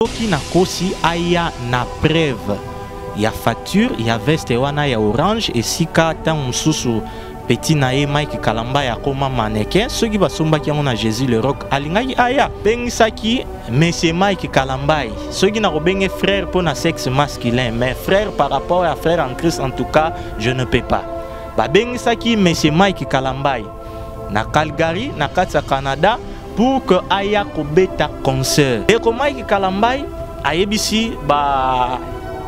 Soki na kosi aya na preuve ya facture ya veste wana ya orange esika tan mususu petit nae Mike Kalamba ya koma mannequin soki basombaki yango na Jésus le Rock alingaki aya bengisaki monsieur Mike Kalamba soki na kobenge frère pour na sexe masculin mais frère par rapport à frère en Christ en tout cas je ne peux pas ba bengisaki monsieur Mike Kalamba na Calgary na kati ya Canada pour que aya kobeta concert et ko Mike Kalamba ayebisi ba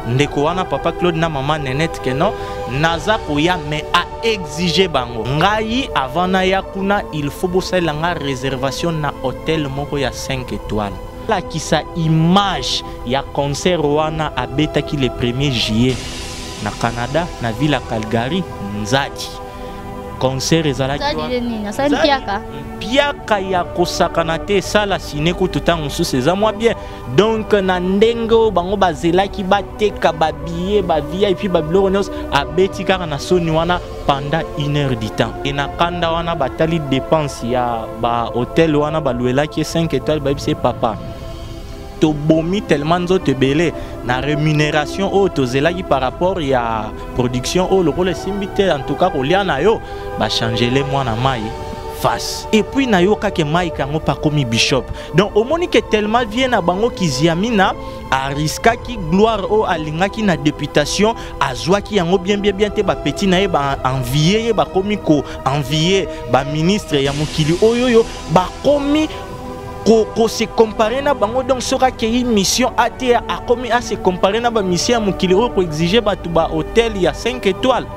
ndeko wana papa Claude na maman Nenette que non naza koya mais a exiger bango ngai avant na ya kuna il faut bosala nga réservation na hôtel moko ya 5 étoiles la qui sa image ya concert wana abeta ki le 1er juillet na Canada na ville ya Calgary Nzadi concert ezalaki piaka ya kosakana te sala sine ko tutango sous moi bien donc na ndengo bango bazelaki bateka babillet ba VIP ba biloko abeti kaka na soni wana pendant 1 heure du temps et na kanda wana batali dépense ya ba hôtel wana baluelaki 5 étoiles ba bise papa to bomi tellement nzoto belé na rémunération au tozelaki par rapport ya production au lokole simbité en tout cas kolia na yo ba changer les mois na mai face et puis na yo kake Mike ngo pa komi bishop donc au monique tellement vient na bango kiziamina a riskaki gloire au alingaki na députation azwaki yango bien te ba petit na ye ba envier ba komi ko envier ba ministre ya mokili oyoyo ba komi ko se comparer na bango donc sera qu'il mission até a commis à se comparer na ba mission mokili o ko exiger ba tuba hôtel il y a 5 étoiles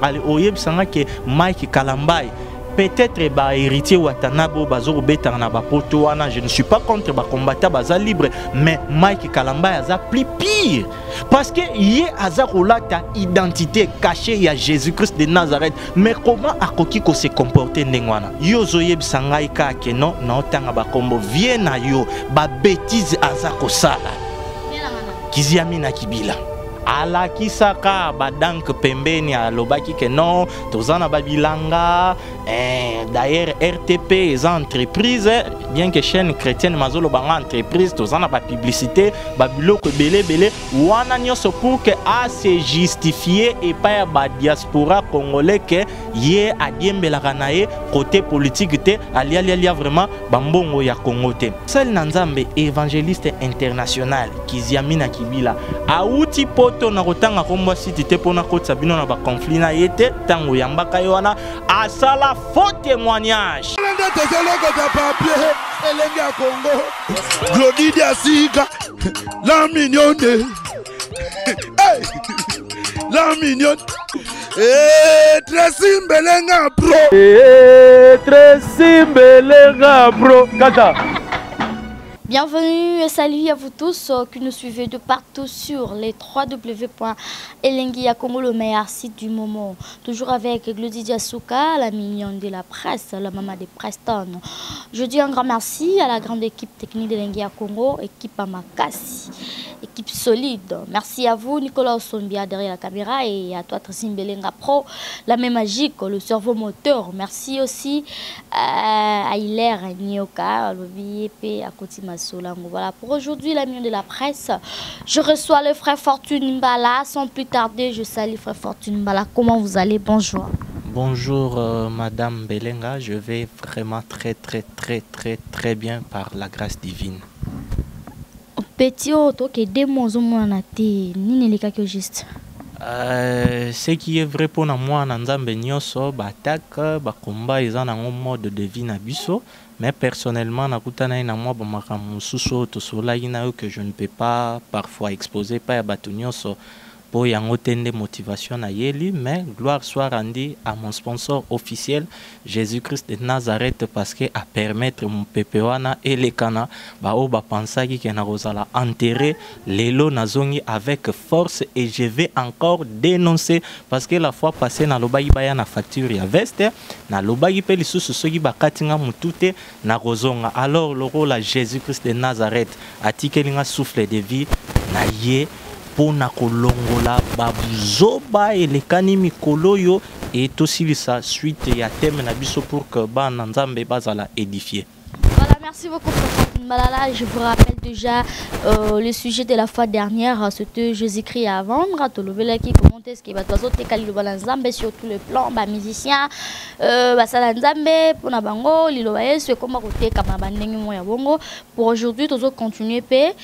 allez oyeb sanga que Mike Kalamba peut-être ba héritier Watanabo bazoro beta na ba poto wana je ne suis pas contre ba combattant baza libre mais Mike Kalamba aza plus pire parce que yé aza kolata identité cachée ya Jésus-Christ de Nazareth mais comment akoki ko se comporter ndengwana yo zoyeb sangai ka ke non na otanga ba kombo vie na yo ba bêtise aza ko sala kiziamina kibila ala kisaka badank pembeni alobaki que non tozana babilanga d'ailleurs RTP est entreprise bien que chaîne chrétienne mazolo banga entreprise tozana ba publicité babiloko belé wana nyoso pour que a se justifier et pas ba diaspora congolais que yé adiembela kanaye côté politique te alia vraiment bambongo ya Congo te seul nanzambe évangéliste international kiziamina kibila auti poto na kotanga komba site te pona kotsa bino na ba conflit na yete tango yambaka yona asala faux témoignage Glody Diasika la mignonne la mignonne très simbelenga bro kata. Bienvenue et salut à vous tous qui nous suivez de partout sur les www.elengiakongo, le meilleur site du moment. Toujours avec Glody Diasika, la mignonne de la presse, la maman de Preston. Je dis un grand merci à la grande équipe technique d'Elengiakongo, équipe Amakasi, équipe solide. Merci à vous Nicolas Osombia derrière la caméra et à toi Tracy Mbelenga Pro, la même magique, le cerveau moteur. Merci aussi à Hilaire Nioka, le VIP à Kotima. Voilà pour aujourd'hui la mignonne de la presse. Je reçois le frère Fortune Mbala. Sans plus tarder, je salue frère Fortune Mbala. Comment vous allez? Bonjour. Bonjour Madame Belenga, je vais vraiment très bien par la grâce divine. Petit auto qui démontre juste. Ce qui est vrai pour moi, Nanzambe Nyoso, Batak, Bakomba, ils ont un mode de vie nabiso. Mais personnellement, nakutana ina moi bamakamususo to sola ina que je ne peux pas parfois exposer pas batunyoso pour yango tende motivation na yeli mais gloire soit rendue à mon sponsor officiel Jésus-Christ de Nazareth parce que à permettre mon pepewana et les kana ba o ba pensaki que na rozala enterrer lelo nazongi avec force et je vais encore dénoncer parce que la fois passée na lobaki baya na facture ya veste na lobaki pe lisusu soki bakatinga mutute na rozonga alors le rôle à Jésus-Christ de Nazareth atikelinga souffle de vie na ye pona kolongola babuzoba elekani mikolo yo et aussi sa suite ya thème na biso pour que ba nzambe bazala édifier. Voilà, merci beaucoup. Fortune Malala, je vous rappelle déjà le sujet de la fois dernière, c'était Jésus-Christ à vendre. Tout le monde qui commente ce qui va te faire sur tous les plans, musiciens, pour Nabango, Liloaes, comment côté Bongo. Pour aujourd'hui, nous allons continuer thème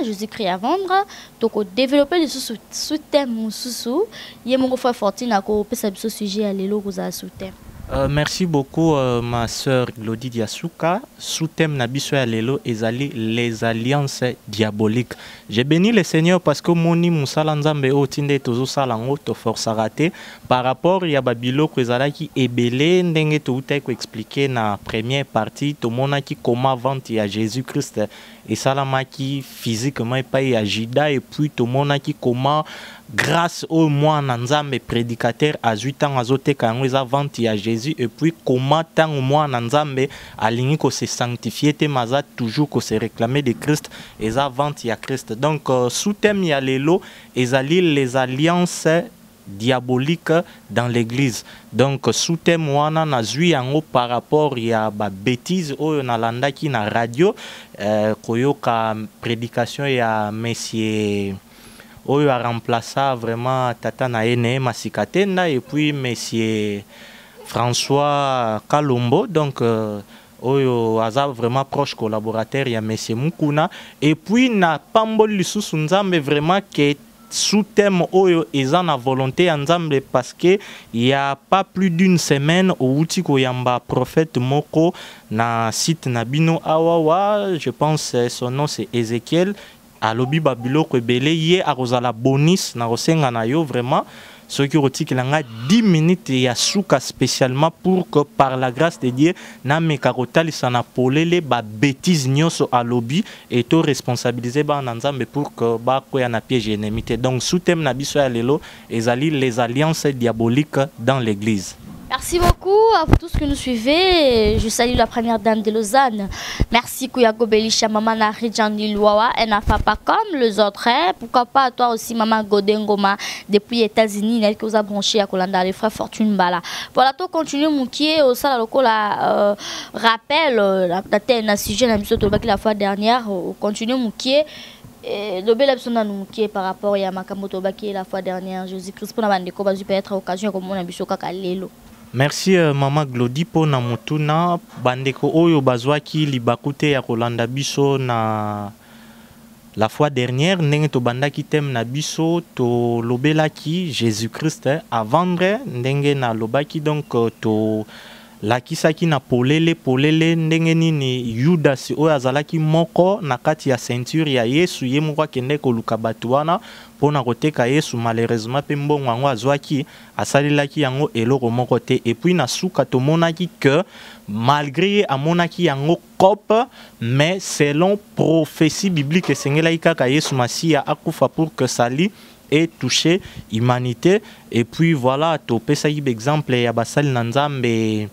Jésus-Christ à vendre. Donc développer le sous-thème sous il y a mon frère Fortune à couper ce sujet à l'élo vous a sous-thème. Merci beaucoup ma sœur Glody Diasuka. Sous-thème Nabiso ya lelo ezali les alliances diaboliques. J'ai béni le Seigneur parce que moni musala nzambe otinde tozo sala ngo to force raté par rapport ya babilo ko ezalaki ebele ndenge to utai ko expliquer na première partie to monaki comment vente ya Jésus-Christ et salamaki physiquement et pas ya Juda et puis to monaki comment grâce au moine nzambe prédicateur à 8 ans azote kango eza vente ya Jésus et puis comment tant moine nzambe alingi ko se sanctifier te maza toujours ko se réclamer de Christ eza vente ya Christ. Donc sous thème ya lelo ezali les alliances diaboliques dans l'église. Donc sous thème wana nazui yango par rapport ya ba bêtise oyo nalandaki na radio koyoka prédication ya monsieur oyo a remplacé vraiment tata na ene Masikatenda et puis monsieur François Kalombo donc oyo aza vraiment proche collaborateur ya monsieur Mukuna et puis na pambol lisusu nzambe vraiment que sous thème oyo eza na volonté ya nzambe parce que il y a pas plus d'une semaine au outil koyamba prophète moko na site na bino awawa je pense son nom c'est Ézéchiel alobi babilo ko ebele ye akozala bonus na kosenga na yo vraiment ce qui rotikilanga 10 minutes ya suka spécialement pour que par la grâce de Dieu na mekakotali sana polele ba bêtise nyonso alobi et to responsabiliser ba nzambe pour que ba ko ya na piège ennemi. Donc sous thème na biso ya lelo ezali les alliances diaboliques dans l'église. Merci beaucoup à vous tous que nous suivez. Je salue la première dame de Lausanne. Merci Kouyago Belisha, maman Narijandi Luawa, elle n'a pas comme les autres. Pourquoi pas à toi aussi, maman Godengoma, depuis les États-Unis, elle qui vous a branché à Kolanda, les frères Fortune Bala. Voilà, tout continue Moukié, au salon local, rappel, la sujet, la mission de la fois dernière, continue Moukié. Le bel absolument qui est par rapport à Makamoto Baki la fois dernière, Jésus-Christ pour la bande de Koba, peut être occasion comme on a vu sur Kakalelo. Merci Mama Glody po na mutuna bandeko oyo bazwaki libakute ya kolanda biso na la fois dernière ndenge to bandaki thème na biso to lobelaki Jésus-Christ à vendre ndenge na lobaki donc to lakisaki na polele ndenge nini Judas oyo azalaki moko na kati ya ceinture ya Yesu ye moko akende koluka bato wana pona koteka Yesu malheureusement pe mbongo yango azwaki asalelaki yango eloko moko te et puis na suka tomonaki que malgré amonaki yango cop mais selon prophétie biblique esengelaki kaka Yesu Masia akufa pour que sali et toucher humanité et puis voilà to pesaki exemple ya basali na Nzambe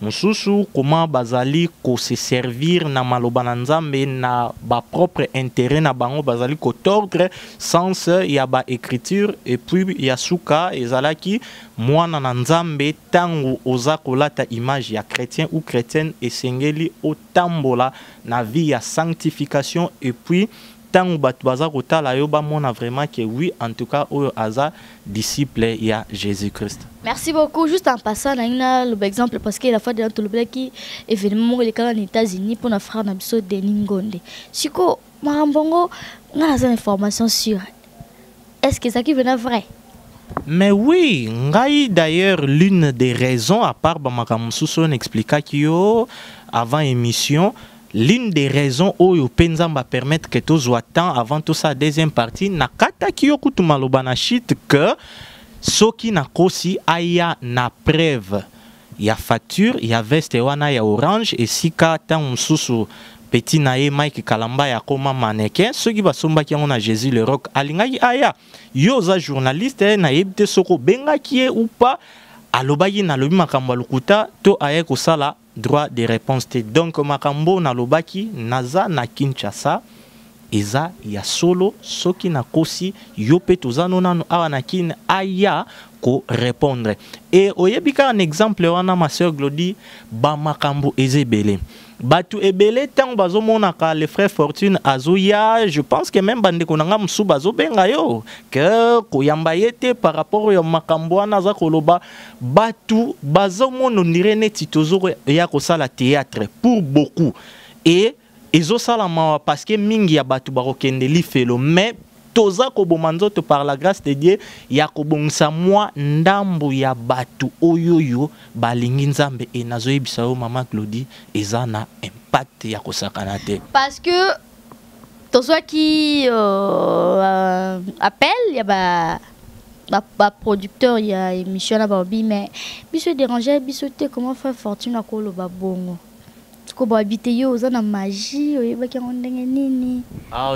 mususu comment bazali ko se servir na maloba na Nzambe na ba propre intérêt na bango bazali ko tordre sens ya ba écriture et puis ya suka ezalaki mwana na Nzambe tango oza kolata image ya chrétien ou chrétienne esengeli otambola na vie ya sanctification et puis tant batu baza kotala yo ba mona vraiment que oui en tout cas oyo aza disciple ya Jésus-Christ. Merci beaucoup. Juste en passant l'exemple parce que la fois de notre qui événement les cas aux États-Unis pour notre frère Nabiso Denis Ngonde. Siko Marambongo on a des informations sur est-ce que ça qui venait vrai? Mais oui, ngai d'ailleurs l'une des raisons à part Bamakamususo n'expliqua que avant émission. L'une des raisons où Penzamba permettre que tout soit temps avant tout ça deuxième partie na kata kiyoku tumalobana shit que soki na kosi aya na preuve ya facture ya veste wana ya orange et sika tan mususu petit nae Mike Kalamba ya koma mannequin soki basomba ki na Jésus le rock alingaki aya yo za journaliste na yebte soko benga ki ou pas alobaki na lobi makambo lukuta to aye ko sala droit de réponse te donc makambo na lobaki naza na Kinshasa eza ya solo soki na kosi yo pe tozano nanu awa na kin aya ko répondre et oyebika un exemple wana ma sœur Glody ba makambo ezebele batu ebele tant bazo monaka le frère Fortune azoya, je pense que même bande konanga musu bazo benga yo que koyamba yete par rapport ya makambo na za koloba batu bazo mono ndirene titozo ya kosala théâtre pour beaucoup et ezo sala mawa parce que mingi ya batu barokende lifelo mais toza kobomanzoto par la grâce de Dieu ya kobongisa mwa ndambu ya batu oyoyo balingi nzambe e nazoyebisa yo mama Claudie eza na impact ya kosakana te parce que toza qui appelle ya ba producteur ya émission na babi mais biso déranger biso te comment faire fortune à kolo ba bongo.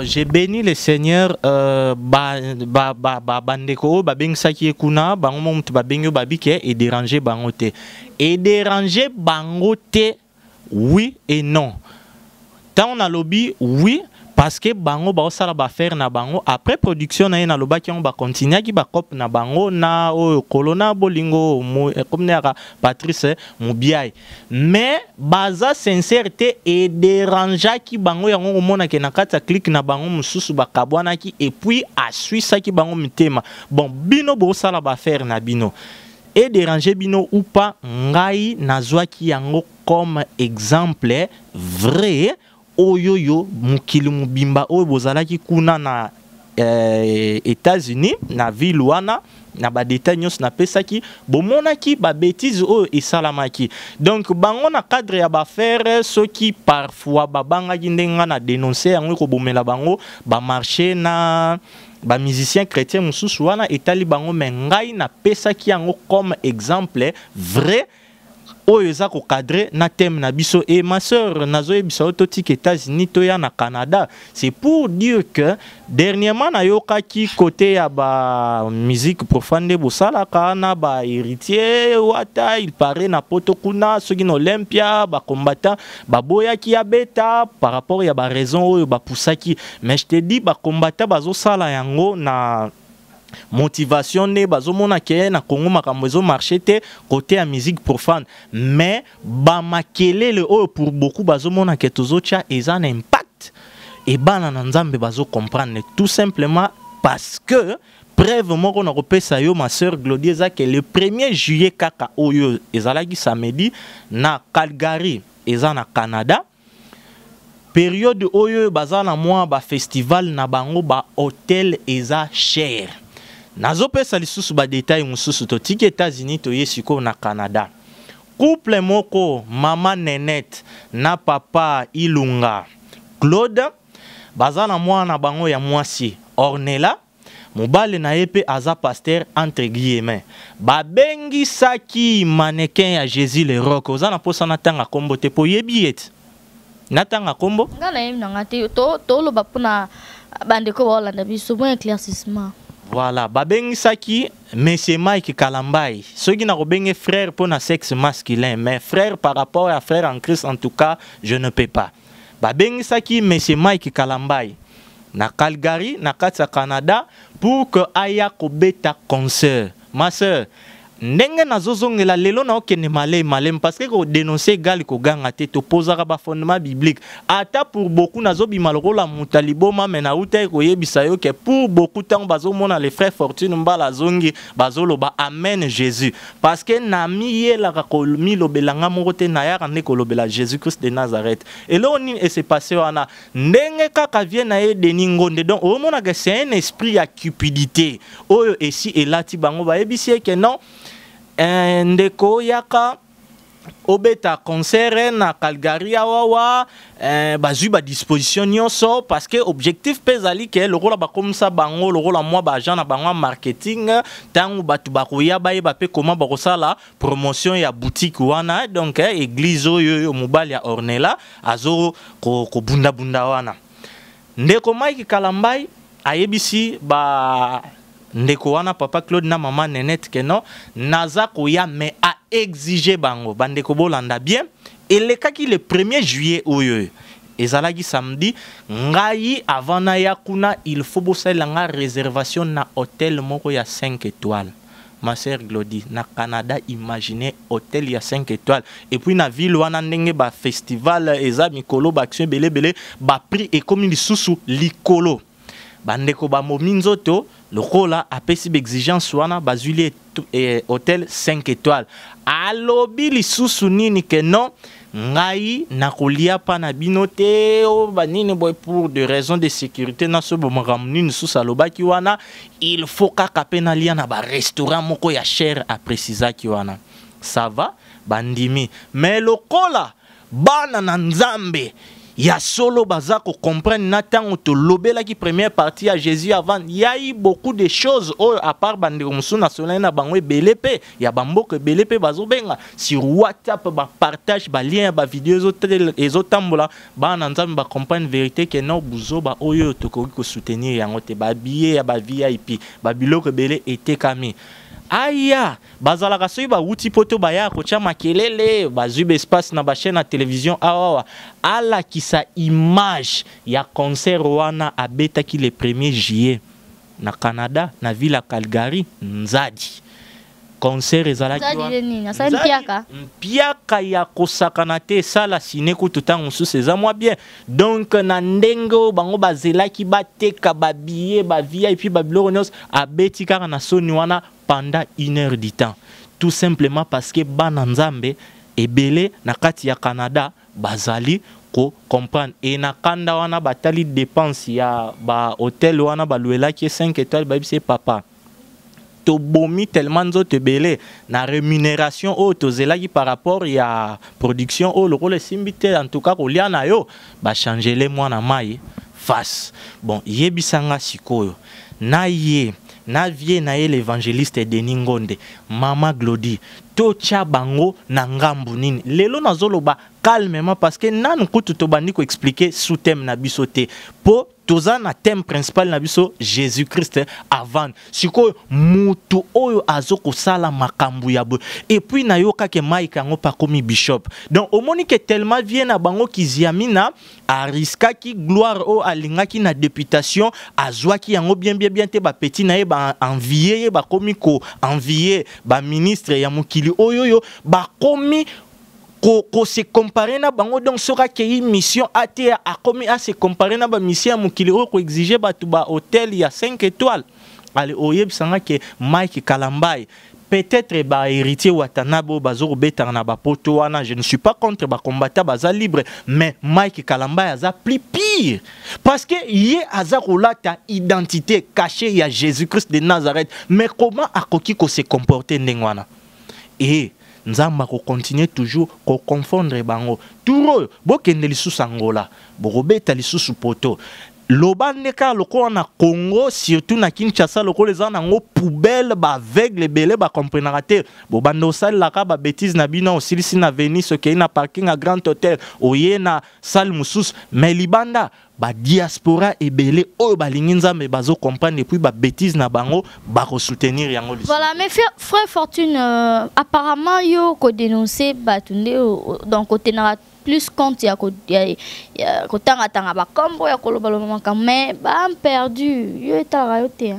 J'ai béni le Seigneur bandeko babeng saki kuna bango mutu babengo babike et déranger bangote. Et déranger bangote oui et non. Tant on a lobby oui parce que bango ba osala ba faire na bango après production na na loba ki on ba continuer ki ba cop na bango na o kolona bolingo comme nera Patrice Mubiai mais baza sincérité et déranger ki bango yango mona ke na kata click na bango mususu ba kabwana ki et puis a suisa ki bango mitema bon bino bo osala ba faire na bino et déranger bino ou pas ngai nazwa ki yango comme exemple vrai oyoyo mukili mubimba oyo bozalaki kuna na États-Unis na ville wana na ba détails nyos na pesaki bomonaki ba bêtises oyo esalamaki donc bango na cadre ya ba faire ceux qui parfois babanga ndenga na dénoncer yango ko bomela bango ba marché na ba musicien chrétien mususu wana etali bango mengai na pesaki yango comme exemple vrai oyo eza ko cadrer na thème na biso et ma sœur nazo ebisa ototik États-Unis to ya na Canada c'est pour dire que dernièrement na yokaki côté ya ba musique profane bosala kana ba héritier wata il paraît na poto kuna soki na Olympia ba combattant ba boya ki ya beta par rapport ya ba raison oyo ba pusaki mais je te dis ba combattant bazo sala yango na motivation ne bazomona ke na Congo makambo ezo marché te côté ya musique profane mais ba makelele oyo pour beaucoup bazomona ke tozocha eza na impact et bana na nzambe bazo comprendre tout simplement parce que preuve moko na kopesa yo ma sœur Claudie eza ke le 1er juillet kaka oyo ezalaki samedi na Calgary eza na Canada période oyo bazana moi ba festival na bango ba hôtel eza cher. Nazo pesa lisusu ba détail mususu to tiki États-Unis to yesiko na Canada. Couple moko mama Nenette na papa Ilunga Claude bazana mwana bango ya mwasi Ornella mobale na yepe aza pasteur entre guillemets babengi saki mannequin ya Jésus le rock ozana posa na tanga kombo te po yebi et natanga kombo ngana yemi na ngate to lo bapuna bandeko ba Hollande biso bon éclaircissement. Voilà, babengi saki Monsieur Mike Kalambai. Ceux qui n'ont pas frère pour un sexe masculin, mais frère par rapport à frère en Christ, en tout cas, je ne peux pas. Babengi saki Monsieur Mike Kalambai. Na Calgary, na Katsa Canada, pour que aya kobeta concert. Ma soeur, ndenge nazozongela lelo na okene malem parce que ko dénoncer gal ko ganga te to posera ba fondement biblique ata pour beaucoup nazobi malrola mutaliboma mena uta ko yebisa yo ke pour beaucoup tant bazomona les frères Fortune mbala zongi bazoloba amen Jésus parce que na miyela ko mi lobelanga morote na ya ne ko lobela Jésus Christ de Nazareth et là on et c'est passé wana ndenge kaka vient na ye deningonde donc au mona que c'est un esprit à cupidité oyo ici et là ti bango ba yebisi ke non ndeko yaka obeta concert na Calgary wawa bazui ba disposition nyonso parce que objectif pezali ke le rôle ba comme ça bango le rôle moi ba agent na bango marketing tangu batu ba koya ba yeba pe comment ba kosala promotion ya boutique wana donc église oyo mobali ya Ornella azo ko bunda wana ndeko Mike Kalambai ayebisi ba ndeko wana papa Claude na maman Nenette que non naza koya mais a exiger bango bandeko bolanda bien et le cas qui le 1er juillet oyo ezalaki samedi ngai avant na yakuna il faut bosala nga réservation na hôtel moko ya 5 étoiles ma sœur Glody, na Canada, imaginez hôtel il y a 5 étoiles. Et puis na ville wana ndenge ba festival eza mikolo ba action belé belé ba prix et comme il sous likolo. Bandeko ba mominzoto lokola apesi exigence wana bazuli hôtel 5 étoiles. Alobi lisusu nini ke non ngai nakolia pa na binote o banini boy pour des raisons de sécurité na so bomaramni sous salobaki wana il faut kaka pena lia na ba restaurant moko ya cher a préciser ki wana ça va bandimi mais lokola bana na nzambe ya solo baza ko comprendre na tango to lobela ki première partie à Jésus avant il y a eu beaucoup de choses à part bande musu national na bango belepe ya bamboke belepe bazo benga sur WhatsApp ba partage ba lien ba vidéo ezotambola ba na nzambe ba comprendre vérité que non buzo ba oyo to ko soutenir yango te ba billet ya ba VIP ba biloko belé était kami aya bazala kasoyi ba wuti poto baya ko cha makelele bazube espace na ba chaîne na télévision awa ala kisa image ya concert wana abetaki le 1er juillet na Canada na ville ya Calgary Nzadi concert ezalaki wana mpiaka ya kosakana te sala sine ko tutango mususu eza mwa bien donc na ndenge bango bazelaki bateka ba billet ba VIP ba biloko nyonso abeti kaka na soni wana pendant 1 heure du temps tout simplement parce que bana nzambe ebele na kati ya Canada bazali ko comprendre et na kanda wana batali dépense ya ba hôtel wana baluelaki 5 étoiles ba bise papa to bomi tellement nzoto ebele na rémunération o tozelaki par rapport ya production o lokole simbite en tout cas kolia na yo ba changer les mwana mai face bon yebisanga sikoyo na ye na vie na ye l'évangéliste Denis Ngonde Mama Glody tocha bango na ngambu nini lelo nazoloba calmement parce que nanu kutu to bandi ko expliquer sous thème na biso te po toza na thème principal na biso Jésus Christ avant siko mutu oyo azoko sala makambu ya bo et puis na yoka ke Mike ngo pa komi bishop donc au moni que tellement vient na bango kiziamina a riska ki gloire o alingaki na députation azwaki yango bien te ba petit na ye ba envier ba komi ko envier ba ministre ya mukili oyoyo ba komi ko se comparer na bango donc sera que une mission ate a commis à se comparer na ba mission mukili o ko exiger ba tu ba hôtel il y a 5 étoiles allez oyeb sanga que Mike Kalambai peut-être ba héritier watanabo bazoro beta na ba poto wana je ne suis pas contre ba combattant baza libre mais Mike Kalambai aza plus pire parce que yé aza kolata identité cachée ya Jésus-Christ de Nazareth mais comment akoki ko se comporter ndengwana et nzamba ko continuer toujours ko confondre bango turo bokende lisusu angola bokobeta lisusu poto lobande ka loko na Congo surtout na Kinshasa loko les ana ngo poubelle ba aveugle belé ba comprendre te bobando sale la ka ba bêtise na bino osilisi na Venise ke na parking à Grand Hôtel oye na salle musus mais libanda ba diaspora ebele oyo balingi nzambe bazo comprendre et puis ba bêtise na bango ba ko soutenir yango. Voilà mais frère Fortune apparemment yo ko dénoncer batunde donc côté na plus compte ya ko tanga ba kombo ya koloba mais ba perdu yo etara yo te.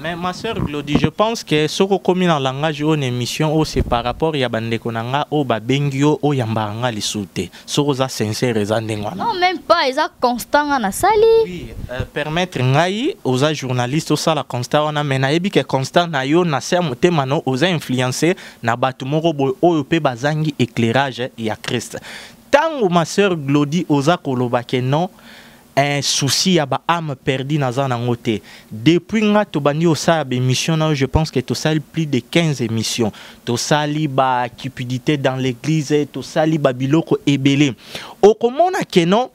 Mais ma sœur Glody, je pense que ce qu'on commis dans le langage d'une émission, c'est par rapport à Bandekonanga, au Babengio, au Yambaranga, les soutés. Ce qu'on a sincère, non, même pas, ils ont constant en sali. Oui, permettre aux journalistes, aux la constant, mais naïbi que constant, naïo, na sermoté, mano, aux influencés, na batumoro, au pe bazangi éclairage, y a Christ. Tant ma sœur Glody, aux kolobake non, un souci à ba âme perdue dans un côté. Depuis nga to bandi au sa émission je pense que to sali plus de 15 émissions. To sali ba cupidité dans l'église, to sali ba biloko ebele. O komona que non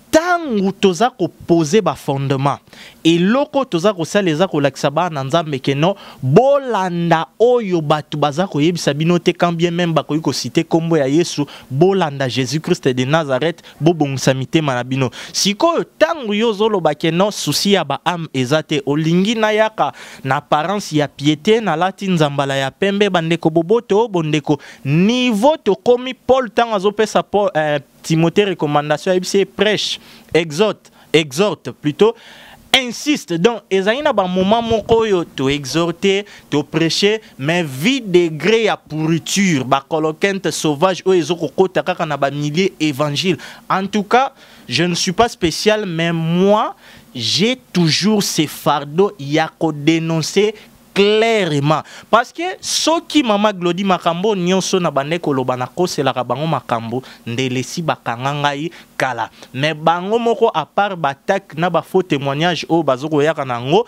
tangu toza ko poser ba fondement et loko toza ko saleza ko laksaba na nzambe que non bolanda oyo batu baza ko yebisa bino te quand bien même ba ko citer kombo ya Yesu bolanda Jésus Christ de Nazareth bobongisa mitema na bino sikoyo tangu yo zolo ba que non souci ya ba âme ezate olingi na yaka na apparence ya piété na lati nzambala ya pembe bandeko boboto bondeko niveau to komi Paul tango azopesa Timothée recommandation c'est prêche exhorte plutôt insiste. Donc, ezalina ba moment moko yo to exhorter, to prêcher, mais vie degré à pourriture, ba colokente sauvage o ezoko kota kaka na ba milliers évangile. En tout cas, je ne suis pas spécial, mais moi, j'ai toujours ces fardeaux ya ko dénoncer clairement. Parce que ce qui mama Glody makambo nyonso na bande koloba na koselaka bango makambo ndelesi bakanga ngai kala. Mais bango moko à part batak na ba faux témoignage o bazoko yaka nango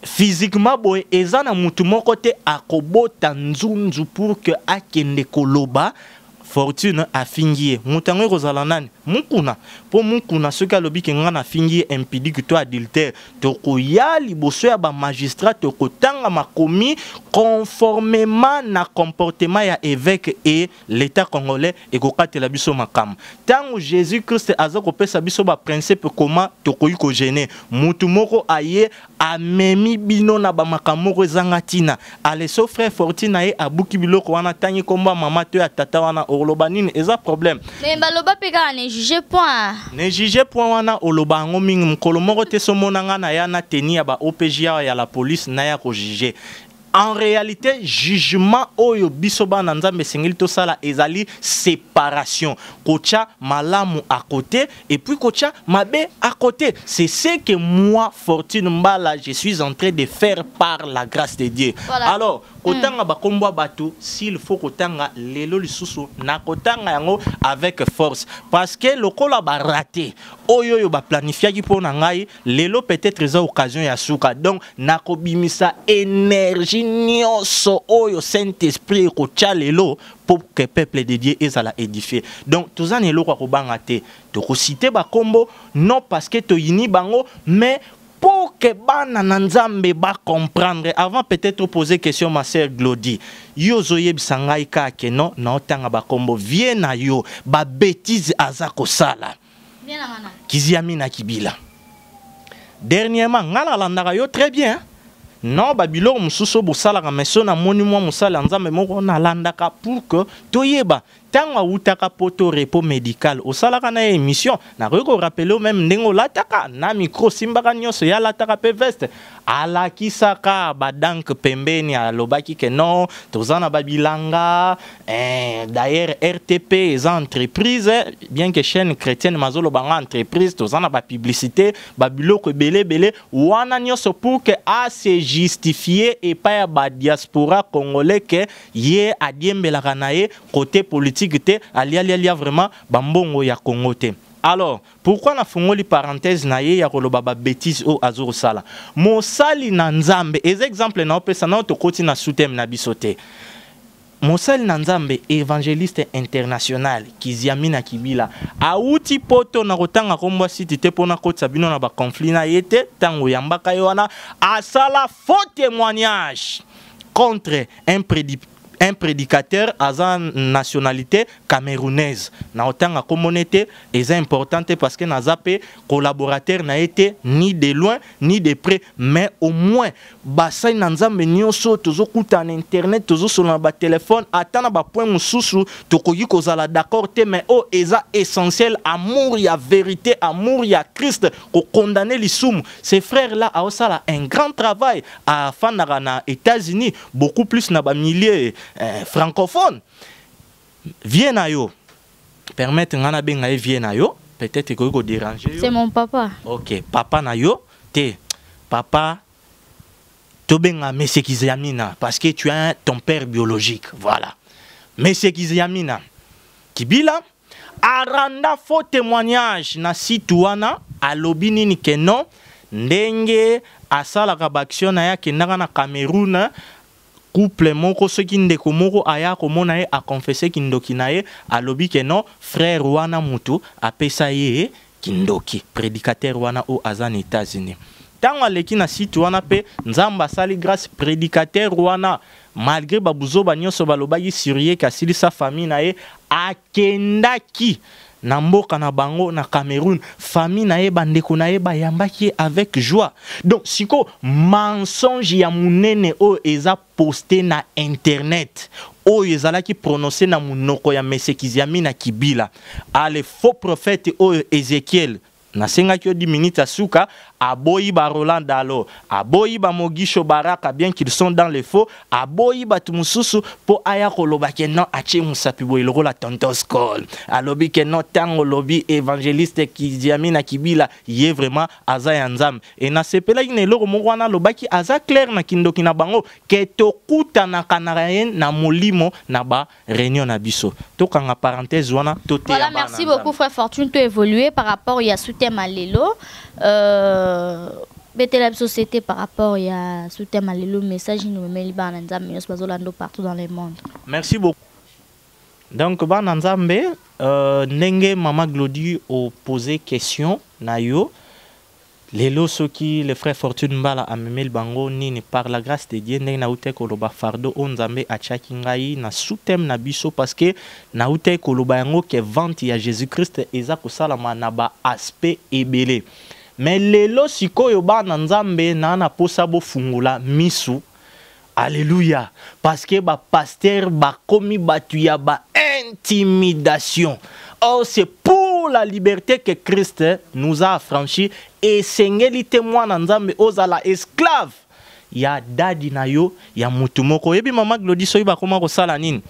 physiquement boy eza na mutu moko te akobota nzunzu pour que akende koloba fortune afingie mutango kozala nani mukuna po mukuna soki alobi ke nga na fingie impudique to adultère to koya liboso ya ba magistrat to kotanga makomi conformément na comportement ya évêque et l'état congolais et kokatela biso makam tango Jésus Christ azako pesa biso ba principe comment to koyi ko gêner mutu moko aye amemi bino na ba makamoko ezanga tina aleso frère fortune aye abuki biloko wana tangi komba mama to ya tata wana olobanine eza problème mais baloba peka ne juge point wana oloba ngo mingi mkolo moko te somonanga na ya na teni ya ba OPJ ya la police na ya ko juger. En réalité, jugement oyo bisoba na nzambe sengeli to sala ezali séparation. Kocha malamu à côté et puis kocha mabe à côté. C'est ce que moi, Fortune Mbala, je suis en train de faire par la grâce de Dieu. Voilà. Alors, kotanga bakombo bato, s'il faut kotanga lelo lisusu na kotanga yango avec force parce que lokola ba raté oyo yo ba planifier ki pona ngai lelo peut-être eza occasion ya suka donc nakobimisa énergie nyonso oyo Saint-Esprit ko lelo pour que peuple de Dieu ezala édifié. Donc tous an eloko ko banga te to ko citer ba kombo non parce que to yini bango mais pour que bana nanzambe ba comprendre avant peut-être poser question ma sœur Glody yo zoye bisangai ka ke non na otanga ba kombo viena yo ba bêtise azako sala viena mana kiziami na kibila dernièrement ngala landaka yo très bien non babilo mususo bosala ka meso na monument musala nzambe moko na landaka pour que toyeba tanga utaka poto repos médical au salaka na émission na ko rappeler même ndengo lataka na micro simbaka nyonso ya lataka pe veste ala kisaka badank pembeni alobaki ke non tozana babilanga d'ailleurs RTP est entreprise bien que chaîne chrétienne mazolo banga entreprise tozana ba publicité babiloko belé wana nyonso pour que a se justifier et pas ya ba diaspora congolais que ye adiembelaka na ye côté politique alia vraiment bambongo ya Congo te. Alors, pourquoi na fungoli parenthèse na ye ya koloba ba bêtise o azuro sala. Mosali na nzambe, ez exemple na opesa na to koti na sutem na bisote. Mosali na nzambe évangéliste international Kiziami na Kibila. Auti poto na kotanga komba siti te pona kota bino na ba conflit na yete tango yambaka yona asala faux témoignage contre un prédicateur à sa nationalité camerounaise. Na otanga communauté est importante parce que nazape collaborateur n'a été ni de loin ni de près, mais au moins basay nanzambe nyonso tozo kuta na internet tozo sur na ba téléphone atana ba point mususu tokoki kozala d'accord te mais oh eza essentiel amour ya vérité amour ya Christ ko condamner l'isum. Ces frères là a osala un grand travail à fanara na États-Unis beaucoup plus na ba milliers francophone viens à yo permettre ngana benga e viens à yo peut-être que ko déranger c'est mon papa. OK papa na yo te papa to benga monsieur Kiziamina parce que tu as ton père biologique voilà monsieur Kiziamina Kibila aranda faux témoignage na situana alobi nini ke non ndenge asala ka baction na ya kendaka na Cameroun couple moko soki ndeko moko aya komona ye a confesser kindoki na ye alobi ke non frère wana mutu apesa ye kindoki prédicateur wana o azan États-Unis tango aleki na site wana pe nzamba sali grâce prédicateur wana malgré babuzo banyoso balobaki surier kasili sa famille na ye akendaki na mboka na bango na Cameroun famille na ye bandeko na ye bayambaki avec joie. Donc siko mensonge ya munene o eza posté na internet o ezalaki prononcé na munoko ya Monsieur Kiziami na Kibila. A le faux prophète o Ézéchiel nasenga kyo 10 minutes à Souka, aboyi ba Roland Dalo, aboyi ba Mogisho Baraka, bien qu'ils sont dans les faux, aboyi ba tumususu po aya koloba ke non ache musapi boy le la tonton Skol. Alobi ke non tango lobby évangéliste qui diamina kibila yé vraiment aza yanzam. Et na sepela ine loro mongwana lobaki aza clair na kindoki na bango ke tokuta na kanarayen na molimo na ba réunion na biso. Tokanga parenthèse wana tote. Voilà, merci beaucoup frère Fortune, tu évolué par rapport à Soutem Alelo. La société par rapport à Soutem Alelo, message nous met partout dans le monde. Merci beaucoup. Donc, Bananzambe, Nenge Mama Glody a posé question, Nayo. Lelo soki le frère Fortune Mbala a memel bango ni par la grâce de Dieu na ute koloba fardo onzambe achaki ngai na Soutem na biso parce que na ute koloba yango ke vente ya Jésus-Christ eza kosalama na ba aspect ebele. Mais lelo sikoyo bana nzambe na posa bo fungula misu. Alléluia. Parce que ba pasteur ba komi batuya ba intimidation. Oh, c'est pour la liberté que Christ nous a affranchis et sengeli témoin nzambe ozala esclave. Ya dadi na yo, ya mutumoko. Yebi mama Glody soyi ba koma ko sala nini?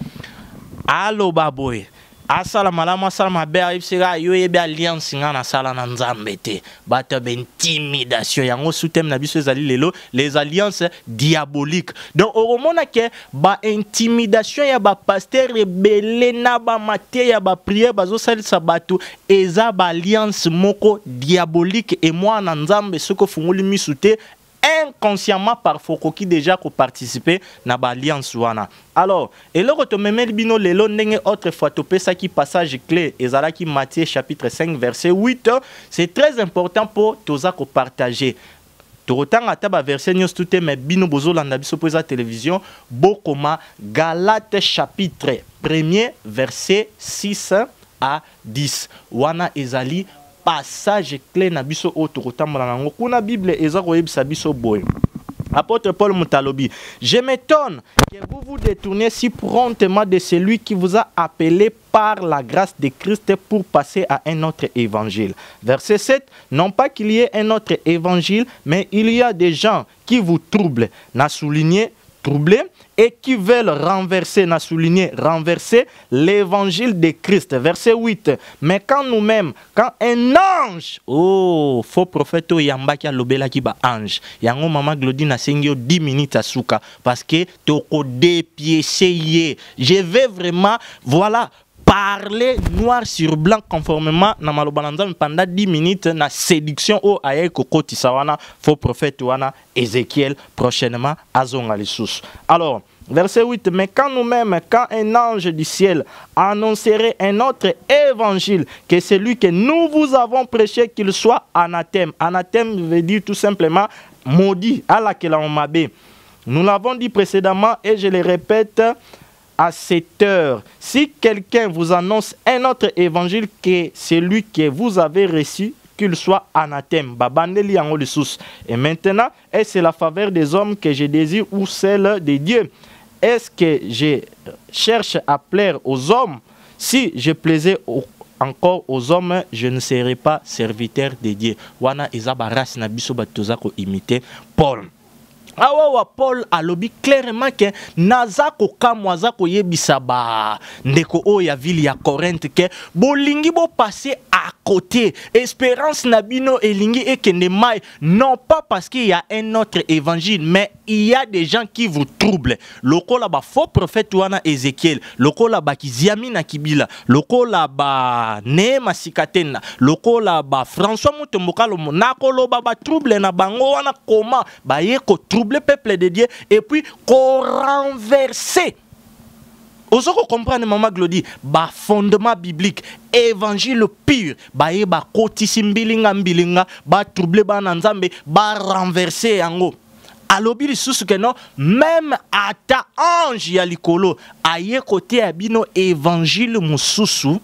Allo baboy. Asala malama asala mabe ayibsira yo yebi alliance nga na sala na nzambe te. Bato intimidation yango Soutem na biso ezali lelo les alliances diaboliques. Donc oromona ke ba intimidation ya ba pasteur rebelle na ba mate ya ba prière bazo salisa bato eza ba alliance moko diabolique et moi na nzambe soko funguli misute inconsciemment parfois qui déjà ko participer na ba alliance wana. Alors, et le retomemel bino lelo ndenge autrefois topé ça qui passage clé ezala ki Matthieu chapitre 5 verset 8, c'est très important pour toza ko partager. Totanga taba verset nyos tout mais bino bozo landa biso pour la télévision bokoma Galates chapitre 1er verset 6 à 10. Wana ezali passage clé na biso otokotambola nango kuna Bible eza koyebisa biso boy. Apôtre Paul Moutalobi, je m'étonne que vous vous détournez si promptement de celui qui vous a appelé par la grâce de Christ pour passer à un autre évangile. Verset 7, non pas qu'il y ait un autre évangile, mais il y a des gens qui vous troublent. N'a souligné troublé et qui veulent renverser, n'a souligné renverser l'évangile de Christ. Verset 8. Mais quand nous-mêmes, quand un ange, oh, faux prophète yamba ki alobela ki ba ange. Yango mama Glody na sengyo 10 minutes à souka parce que toko dépiécé. Je vais vraiment, voilà, parler noir sur blanc conformément na malobananza pendant 10 minutes na séduction au aye kokoti sawana faux prophète wana Ézéchiel prochainement azonga lissus. Alors verset 8, mais quand nous-mêmes, quand un ange du ciel annoncerait un autre évangile que celui que nous vous avons prêché, qu'il soit anathème. Anathème veut dire tout simplement maudit, à laquelle on m'a bé. Nous l'avons dit précédemment et je le répète à cette heure. Si quelqu'un vous annonce un autre évangile que celui que vous avez reçu, qu'il soit anathème. Babandeli en sous. Et maintenant, est-ce la faveur des hommes que je désire ou celle de Dieu? Est-ce que je cherche à plaire aux hommes? Si je plaisais encore aux hommes, je ne serais pas serviteur de Dieu. Wana izabaras na biso batoza ko imiter Paul. Awa Paul alobi clairement que nazako kamwazako yebisa ba ndeko o ya ville ya Corinthe que bolingi bo passer à côté espérance nabino elingi ekende mai non pas parce qu'il y a un autre évangile mais il y a des gens qui vous troublent. Loko la ba faux prophète wana Ézéchiel, loko la ba kiziami na kibila, loko la ba Neema Sikatena, loko la ba François Mutomboka lo monako lo ba trouble na bango wana comment ba yeko le peuple de Dieu et puis qu'on renverser. Oso ko comprendre mama Glody ba fondement biblique évangile pur ba ye ba kotisi mbilinga ba troubler ba nzambe ba renverser yango. Alobi lisusu que non même ata ange ya likolo aye côté abino évangile mususu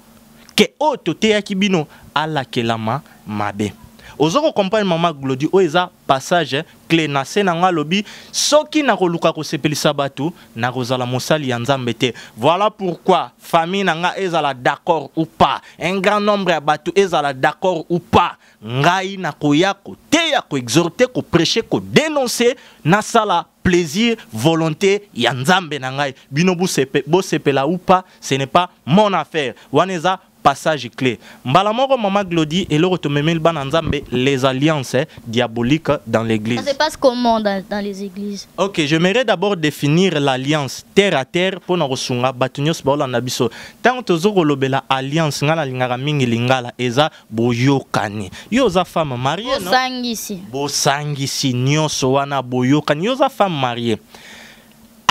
que otote ya kibino ala kelama mabe. ozoko comprendre mama Glody o eza passage clé na senanga lobi soki na koluka ko sepelisa batu na kozala mosali ya Nzambe te. Voilà pourquoi famille nanga ezala d'accord ou pas, un grand nombre ya batu ezala d'accord ou pas, ngai na koya ko teya ko exhorter ko prêcher ko dénoncer na sala plaisir volonté ya Nzambe na ngai bino bo sepela ou pas, ce n'est pas mon affaire. Waneza passage clé. Mbalamoko mama Glody et le retomemel bananzambe les alliances diaboliques dans l'église. Ça se passe comment dans les églises? Ok, j'aimerais d'abord définir l'alliance terre à terre pour nous resunga batunios baola nabiso. Tant tozoko lobela alliance ngala lingara mingi lingala eza boyokani. Yoza femme mariée non? Bosangisi nyoso wana boyokani. Yoza femme mariée.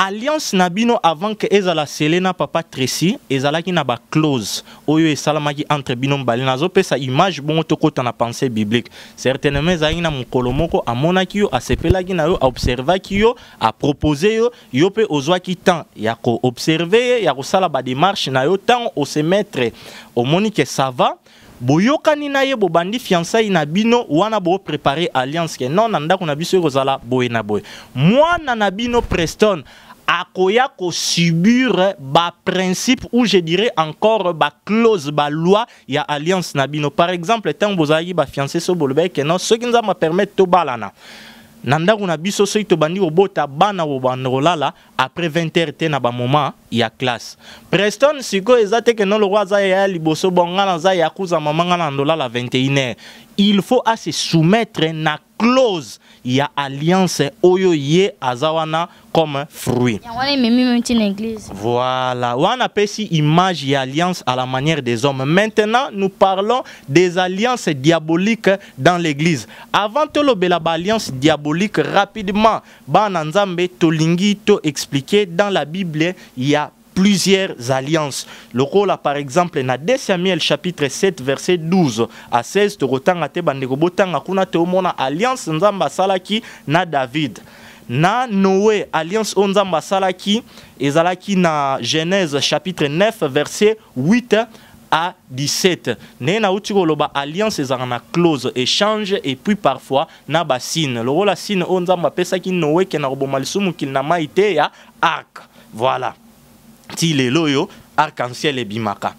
Alliance nabino avant que ezala Selena papa Tracy ezala ki na ba clause oyo esalamaki entre bino mbali nazo pesa image bongo tokota na pensée biblique certainement ezali na mukolo moko amonaki yo asepelaki na yo observaki yo a proposer yo yo pe ozwaki temps ya ko observer ya ko sala ba démarche na yo temps au se mettre au monique ça va boyokani na ye bobandi fiançailles na bino wana bo préparer alliance ke non nanda ko na biso kozala boye na boye mwana na bino Preston akoya ko subir ba principe ou je dirais encore ba clause ba loi ya alliance na bino par exemple tant bozali ba fiancé so bolbe ke non ce qui nous va permettre to balana nanda kuna biso so to bandi obota bana wo bandolala après 20h te na ba moment ya classe Preston siko ezate ke non le roi za ya liboso bongana za ya kuza mamanga na ndolala 21h il faut à se soumettre na clause ya alliance oyo ye azawana comme fruit. Voilà, on appelle ici image et alliance à la manière des hommes. Maintenant, nous parlons des alliances diaboliques dans l'église. Avant de l'alliance diabolique, rapidement, Bananzambe Tolingi to expliquer dans la Bible, il y a plusieurs alliances. Le rôle par exemple dans 2 Samuel chapitre 7 verset 12 à 16 to rotanga te bandeko botanga kuna te omona alliance nzamba salaki na David na Noé alliance nzamba salaki ezalaki na Genèse chapitre 9 verset 8 à 17. Nena utiko loba alliance ezanga na clause échange et puis parfois na basine. Le rôle la sine nzamba pesa ki Noé ke na roboma lisumu kil na maite ya arc. Voilà. Ti lelo yo arc-en-ciel et bimaka.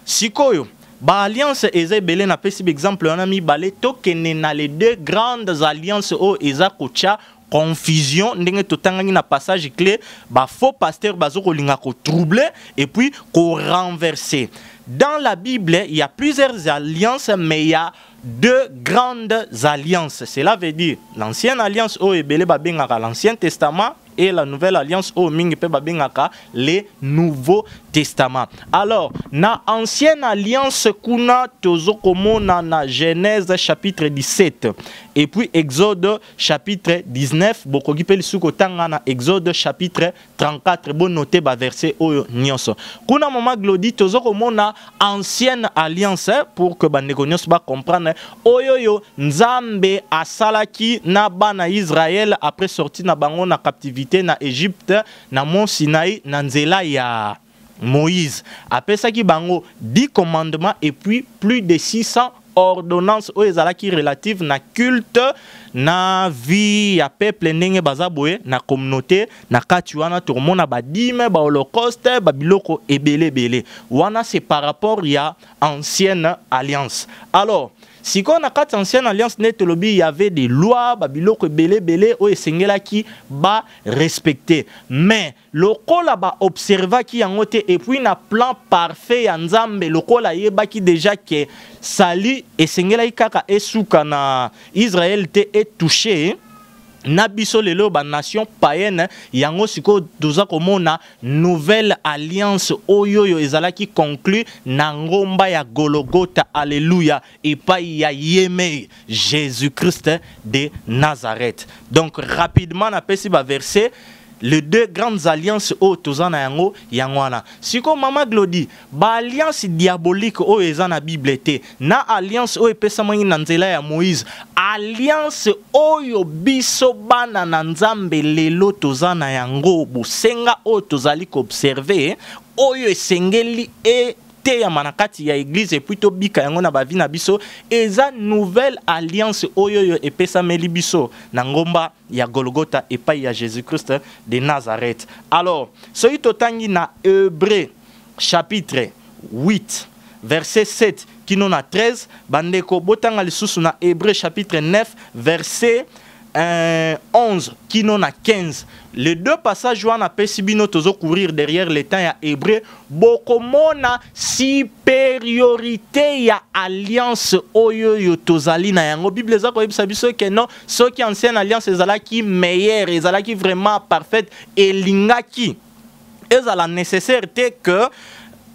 Sikoyo ba alliance eza belé na pesi exemple on a mis balé tokene na les deux grandes alliances o eza kocha confusion ndenge totangani na passage clé ba faux pasteur bazoko linga ko troubler et puis ko renverser. Dans la Bible, il y a plusieurs alliances mais il y a deux grandes alliances. Cela veut dire l'ancienne alliance o ebele babengaka l'Ancien Testament et la nouvelle alliance au mingi pe babengaka les Nouveaux Testaments. Alors, na ancienne alliance kuna tozokomona na Genèse chapitre 17 et puis Exode chapitre 19 bokoki pe lisuko tanga na Exode chapitre 34 bon noter ba verset oyo nyonso. Kuna mama Glody tozokomona ancienne alliance pour que bandeko nyonso ba comprendre oyoyo Nzambe asalaki na bana Israël après sorti na bango na captivité na Égypte na mont Sinaï na nzela ya Moïse apesaki bango 10 commandements et puis plus de 600 ordonnances o ezalaki relative na culte na vie ya peuple ndenge bazaboye na communauté na kati wana tourmona badime ba holocauste ba biloko ebele wana c'est par rapport ya ancienne alliance. Alors si on a quatre anciennes alliances net lobby, il y avait des lois, babiloko belé o esengela qui ba respecter. Mais le kola ba observa qui en ote et puis na plan parfait ya Nzambe le kola yeba qui déjà que sali esengela ikaka esuka na Israël te est touché. Nabiso lelo ba nation païenne yango siko doza komona nouvelle alliance oyoyo ezalaki conclu na ngomba ya Golgotha. Alléluia. Et pas ya Yeme Jésus-Christ de Nazareth. Donc rapidement na pesi ba verset les deux grandes alliances au tozana yango yangwana. Siko mama Glody ba alliance diabolique o ezana Bible te na alliance o epesa mwangi na nzela ya Moïse alliance oyo biso bana na Nzambe lelo tozana yango bosenga o tozali ko observer oyo esengeli e te ya manakati ya église et plutôt bika yango na bavi na biso eza nouvelle alliance oyo epesameli biso na ngomba ya Golgotha epai ya Jésus-Christ de Nazareth. Alors soki totangi na Hébreux chapitre 8 verset 7 kino na 13 bandeko botanga lisusu na Hébreux chapitre 9 verset 11 kino na 15. Les deux passages wana pesi bino tozo courir derrière les temps ya Hébreu bokomona supériorité ya alliance oyo yo tozali na yango. Bible za ko yebisa biso ke non soki ancienne alliance ezalaki meilleure ezalaki vraiment parfaite elingaki ezala nécessaire te que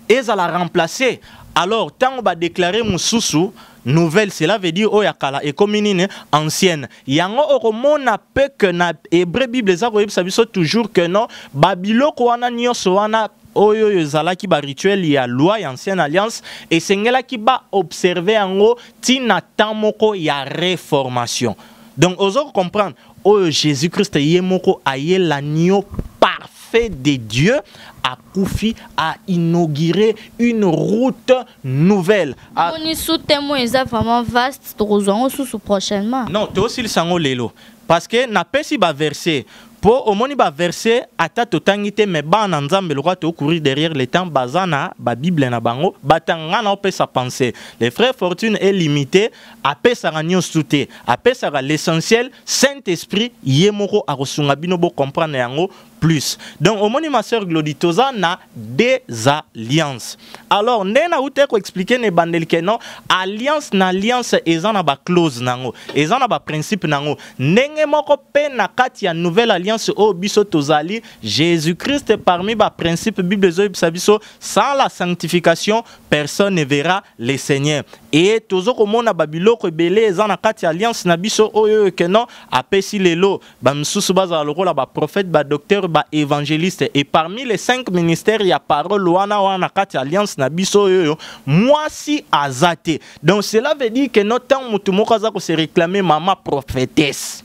ezala remplacer. Alors tant on va déclarer mususu nouvelle, cela veut dire oyakala et comme une ancienne. Yango okomona pe que na Hébreu Bible za ko yebisa biso toujours que non babiloko wana nyonso wana oyo ezalaki ba rituel ya loi ya ancienne alliance et sengela ki ba observer yango tina tamoko ya réformation. Donc ozo comprendre oyo Jésus-Christ yemoko aye l'agneau parfait de Dieu a Koufi a inauguré une route nouvelle. On est sous témoin, c'est vraiment vaste. Sous prochainement. Non, tu aussi le sango lelo. Parce que na pesi ba verset. Pour au moni ba verset ata totangite me ba na nzambe le roi to courir derrière les temps bazana ba Bible na bango batanga na opesa penser. Les frères fortune est limité a pesa ranyo souté a pesa l'essentiel Saint-Esprit yemoko a kosunga bino bo comprendre yango plus. Donc au moni ma sœur Gloditoza na des alliances. Alors nena outé ko expliquer ne bandel ke non alliance na alliance ezana ba clause nango ezana ba principe nango ndenge moko pe na kati ya nouvelle alliance au biso tozali Jésus-Christ parmi ba principe Bible zo biso sans la sanctification personne ne verra le Seigneur. Et tozo komona babiloko belé ezana kati alliance na biso oyo ke non apesi lelo ba msusu baza lokola ba prophète ba docteur ba évangéliste et parmi les 5 ministères il y a parole wana kati alliance na biso yoyo moi si azate. Donc cela veut dire que notre temps mutu moko za ko se réclamer maman prophétesse.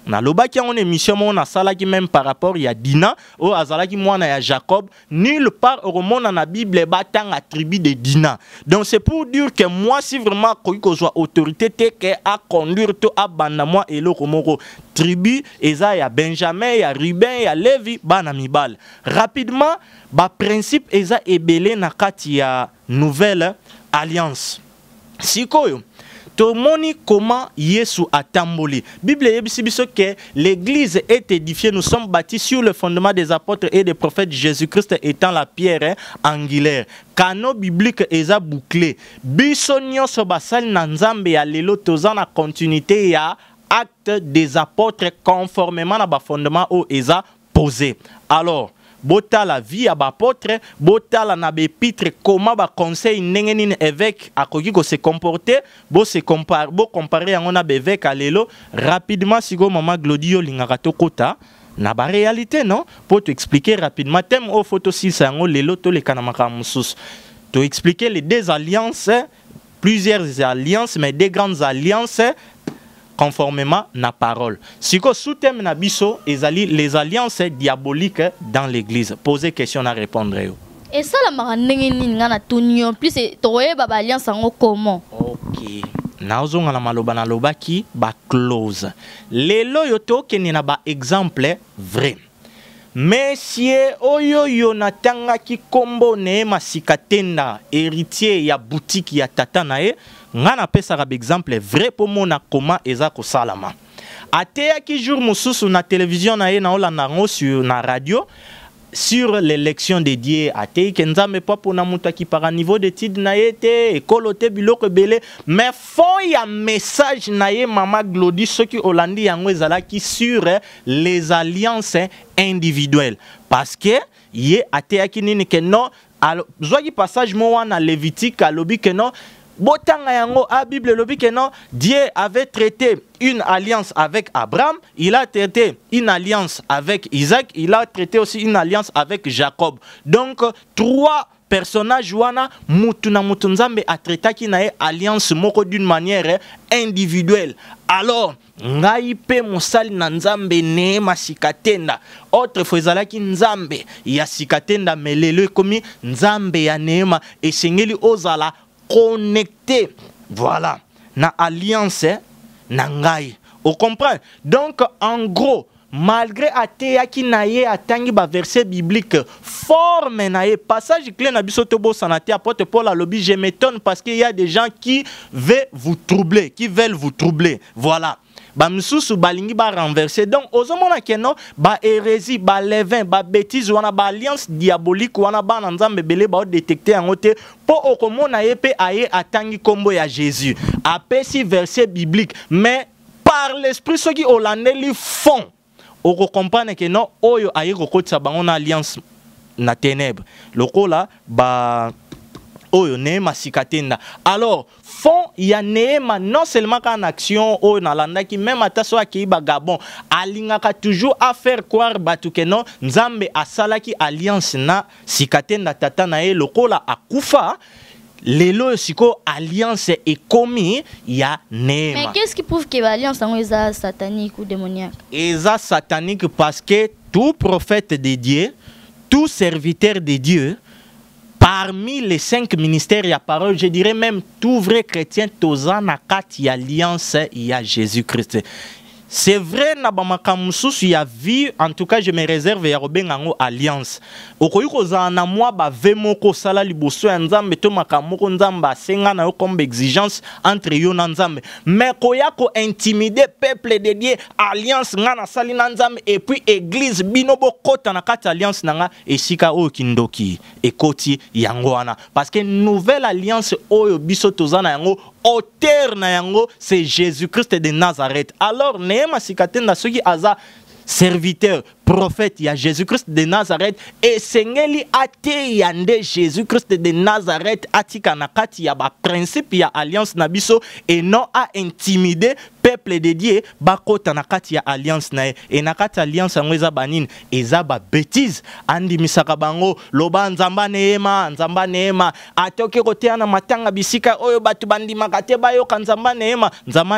Na lobaki en émission mon na sala qui même par rapport il y a Dina ou azalaki mwana ya Jacob nulle part au monde dans la Bible batang attribut de Dina. Donc c'est pour dire que moi si vraiment ko soit autorité te que à conduire to abanda moi et le komoko tribu eza ya Benjamin ya Ruben ya Levi bana mibal. Rapidement ba principe eza ebele na kati ya nouvelle alliance. Sikoyo Tomoni comment Yesu a tamboli. Bible yebisibiso que l'église est édifiée, nous sommes bâtis sur le fondement des apôtres et des prophètes, Jésus-Christ étant la pierre angulaire. Canon biblique eza bouclé. Biso nyonso basali na nzambe ya lelo toza na continuité ya acte des apôtres conformément na ba fondement o eza posé. Alors bota la vie à bapôtre, bota la na bépitre comment ba conseil nengenine évêque a koki ko se comporter, bo se compare, bo comparer en a évêque à lelo rapidement sigo maman Glodio lingarato kota na ba réalité non pour te expliquer rapidement thème au photo 6 en lelo to le kanamaka musus to expliquer les deux alliances plusieurs alliances mais des grandes alliances conformément na parole. Si ko sous-thème na biso ezali les alliances diaboliques dans l'église. Posez question à répondre. Et ça la marandenge ni ngana tunyo plus toye baba alliance en comment? OK. Naozo ngana maloba na loba ki ba close. Lelo yoto keni na ba exemple vrai. Monsieur oyo yonatanga ki kombo ne masikatenda héritier ya boutique ya tata na e ngana pesa ka exemple vrai pour mona comment eza ko salama ateya ki jour mususu na télévision na e na olanda ngo sur na radio sur l'élection dédiée à te kenzame pas pour na muta ki par niveau d'étude na été école te biloko belé mais faut ya message na ye mama Glody ce qui olandi yango ezala ki sur les alliances individuelles parce que ye ateya ki nini que non zoaki passage mo wana Lévitique alobi que non botanga yango a Bible lobi que non Dieu avait traité une alliance avec Abraham, il a traité une alliance avec Isaac, il a traité aussi une alliance avec Jacob. Donc 3 personnage wana mutu na mutu nzambe atretaki na ye alliance moko d'une manière individuelle. Alors ngai pe mosali na nzambe neema sikatenda autrefois ezalaki nzambe ya sikatenda melelo ekomi nzambe ya neema esengeli ozala connecté voilà na alliance na ngai. On comprend? Donc en gros malgré ateyaki na ye atangi ba verset biblique forme na ye passage clé na biso to bosana te apôtre Paul alobi je m'étonne parce qu'il y a des gens qui veulent vous troubler, voilà. Ba misusu balingi ba renverser. Donc ozomona keno ba hérésie, ba levain, ba bêtise wana ba alliance diabolique wana ba nzambe belé ba détecter en ote po okomona ye pe aye atangi kombo ya Jésus. Apesi verset biblique mais par l'esprit ceux qui olandeli font on comprend que non oyo aye kokotisa bango na alliance na ténèbres lokola ba oyo neema sikatenda. Alors fond ya neema non seulement qu'en action oyo nalanda ki même ataso aki ba Gabon alingaka toujours à faire croire batu que non nzambe asalaki alliance na sikatenda tata na ye lokola akufa. Lelo siko alliance est commis ya neema. Mais qu'est-ce qui prouve que l'alliance est satanique ou démoniaque? Est satanique parce que tout prophète de Dieu, tout serviteur de Dieu, parmi les 5 ministères et la parole, je dirais même tout vrai chrétien, toza na kati alliance ya Jésus-Christ. C'est vrai, il y a vu, en tout cas, je me réserve à Robengango Alliance. Na moi ba vemoko sala liboso ya nzambe to makamoko nzamba senga na yo comme exigence entre yo na nzambe. Mais koya ko intimider peuple de Dieu alliance ngana sali na nzambe et puis église binobo kota na kati alliance nanga esika o kindoki ekoti yango wana parce que nouvelle alliance oyo biso tozana yango auteur na yango c'est Jésus-Christ de Nazareth. Alors neema sikatenda soki aza serviteur, prophète, il y a Jésus-Christ de Nazareth et sengeli ate yande Jésus-Christ de Nazareth atika nakati ya ba principe ya alliance nabiso et non à intimider peuple de Dieu bakota nakati ya alliance na et nakati alliance ngweza banine eza ba bêtise andi misaka bango loba nzamba neema atoke kote na matanga bisika oyo batu bandimaka te bayoka nzamba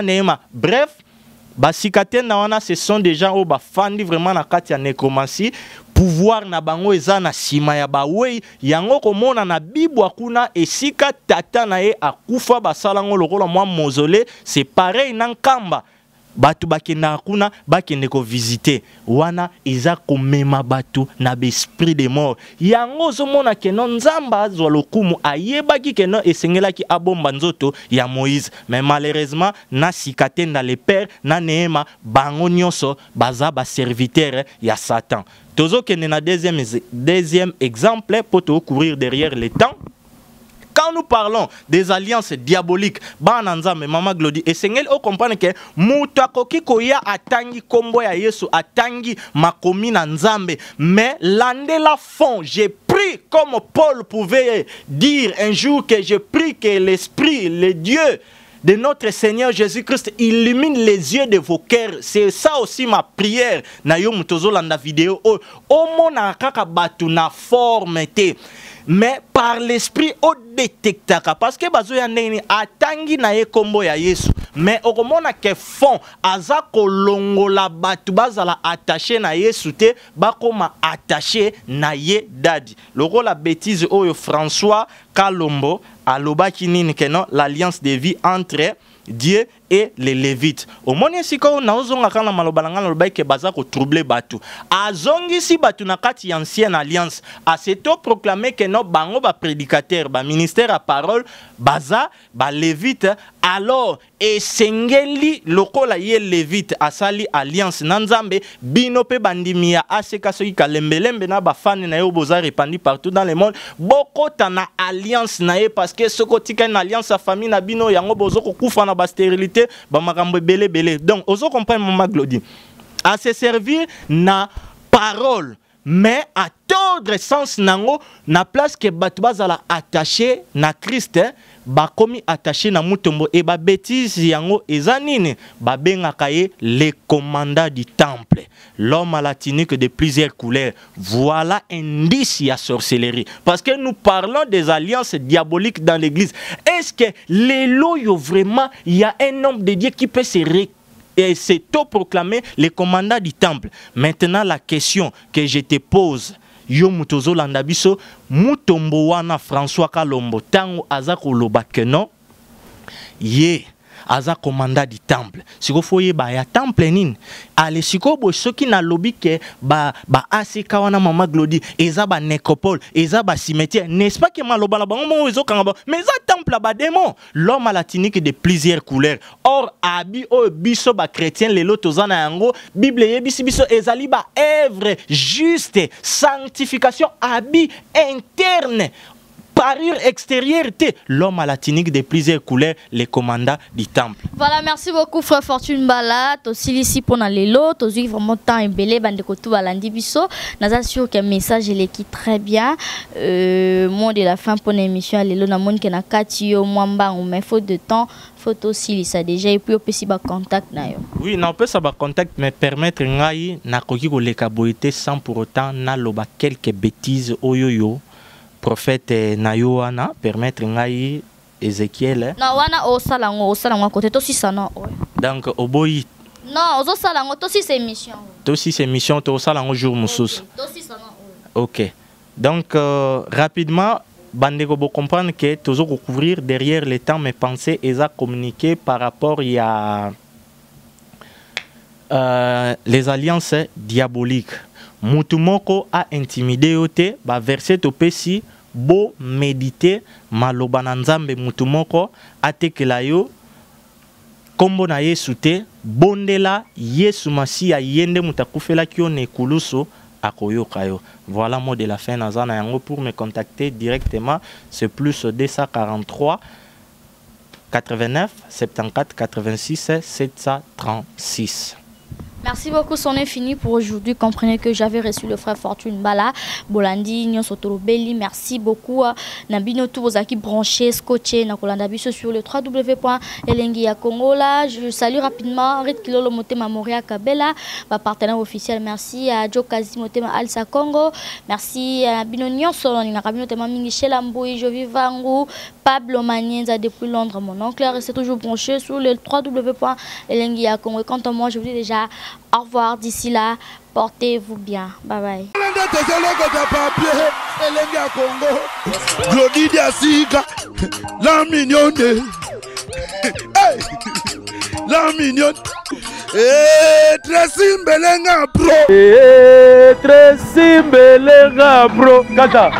neema bref. Basikatenda wana ce sont des gens au bafandi vraiment na kati ya nécromancie pouvoir na bango eza na sima ya bawei yango komona na bibwa kuna esika tata na ye akufa basalango lokola mwa mausolée c'est pareil na nkamba batu bakenda kuna bakende ko visiter wana eza komema batu na esprit de mort yango zomona ke non nzamba azwa lokumu ayebaki ke non esengelaki abomba nzoto ya Moïse mais malheureusement na sikatenda le père na neema bango nyonso baza ba serviteur ya Satan. Tozo kende na deuxième exemple pour te courir derrière le temps. Quand nous parlons des alliances diaboliques, Bananzambe, Mama Glody, et Sengel, on comprend que Moutakoki Koya atangi kombo ya Yesu, atangi makomi na Nzambe, mais l'ande la fond, j'ai pris comme Paul pouvait dire un jour que j'ai pris que l'Esprit, le Dieu de notre Seigneur Jésus-Christ illumine les yeux de vos cœurs. C'est ça aussi ma prière. Na yo mutozo landa vidéo. O mona kaka batu na forme te. Mais par l'esprit au détectaka parce que bazo ya ndeni atangi na ye kombo ya Yesu mais okomona ke fond aza kolongola batu bazala attaché na Yesu te bakoma attaché na ye dadi lokola bêtise oyo François Kalombo alobaki nini ke non l'alliance de vie entre Dieu et les Lévites. Au moment siko na ozonga kana malobalanga lobai ke baza ko troubler batu. Azongi si batu na kati ancienne alliance. A seto proclamer que no bango ba prédicateur, ba ministère à parole, baza ba Lévite alors et sengeli lokola ye Lévite asali alliance nanzambe bino pe bandimia aseka soki kalembelembe na ba fan na yo boza répandus partout dans le monde. Boko tana alliance na ye parce que soko tika une alliance à famille na bino yango bozo ko kufa na ba stérilité. Donc, on comprend Maman Glody. À se servir na parole, mais à tordre sens nango na place que bato bazala attaché na Christ bakomi attaché na mutombo et ba bêtise yango eza nini babengaka ye les commandants du temple, l'homme à la tunique de plusieurs couleurs. Voilà indice à sorcellerie parce que nous parlons des alliances diaboliques dans l'église. Est-ce que les loyaux vraiment il y a un homme de Dieu qui peut c'est proclamer les commandants du temple? Maintenant la question que je te pose, yo mutozo landa biso mutombo wana François Kalombo tango aza koloba que non ye aza commandant du temple siko foye ba ya temple nini ale siko bo soki na lobi ke ba asika wana mama Glody eza ba nécropole eza ba cimetière, n'est-ce pas que maloba la bango mo ezo kanga ba mais za temple ba démon, l'homme à la tunique de plusieurs couleurs. Or abi o biso ba chrétien lelo tozana yango Bible yebisi biso ezali ba œuvre juste, sanctification abi interne, parure extérieure, l'homme à la tunique de plusieurs couleurs, les commandants du temple. Voilà, merci beaucoup frère Fortune Bala. Aussi ici pour lelo, aussi vraiment temps et belé bande ko tout balandi biso. Naza sûr que message il est très bien. Mot de la fin pour l'émission lelo na monde que na kati yo mwamba on met faute de temps. Faut aussi ça déjà et puis on peut si ba contact na yo. Oui, na on peut ça ba contact mais permettre ngai na koki ko leka boité sans pour autant na loba quelques bêtises oyoyo. Prophète Nayoana permettre ngai Ézéchiel na wana o salango côté to si ça non donc oboyi non ozo salango to si c'est émission to salango jour mususu to si ça non. OK donc rapidement bandeko bo comprendre que toujours recouvrir derrière les temps mes pensées et à communiquer par rapport il y a les alliances diaboliques. Mutumoko a intimidé ote ba verset topesi bo méditer maloba na nzambe mutumoko atekela yo kombo na Yesu te bondela Yesu Masia yende mutakufela kyo ne kuluso akoyoka yo. Voilà mot de la fin nazana yango. Pour me contacter directement c'est plus 243 89 74 86 736. Merci beaucoup, son infini pour aujourd'hui. Comprenez que j'avais reçu le frère Fortune Bala, Bolandi, Nyon Sotorobeli. Merci beaucoup. Nabino, tous vos acquis branchés, scotchés, Nakolandabiso sur le www.elengia Congo. Là, je salue rapidement Rit Kilolo Motema Moria Kabela, ma partenaire officiel. Merci à Joe Kazi Motema Alsa Congo. Merci à Nabino Nyon Solon, Nabino Tema Mingichel Amboui, Jovi Vangu, Pablo Manienza depuis Londres, mon oncle. Restez toujours branché sur le www.elengia Congo. Et quant à moi, je vous dis déjà au revoir d'ici là, portez-vous bien, bye bye. Glody Diasika, la mignonne, la mignonne, très simbelenga bro, très simbelenga bro, kata.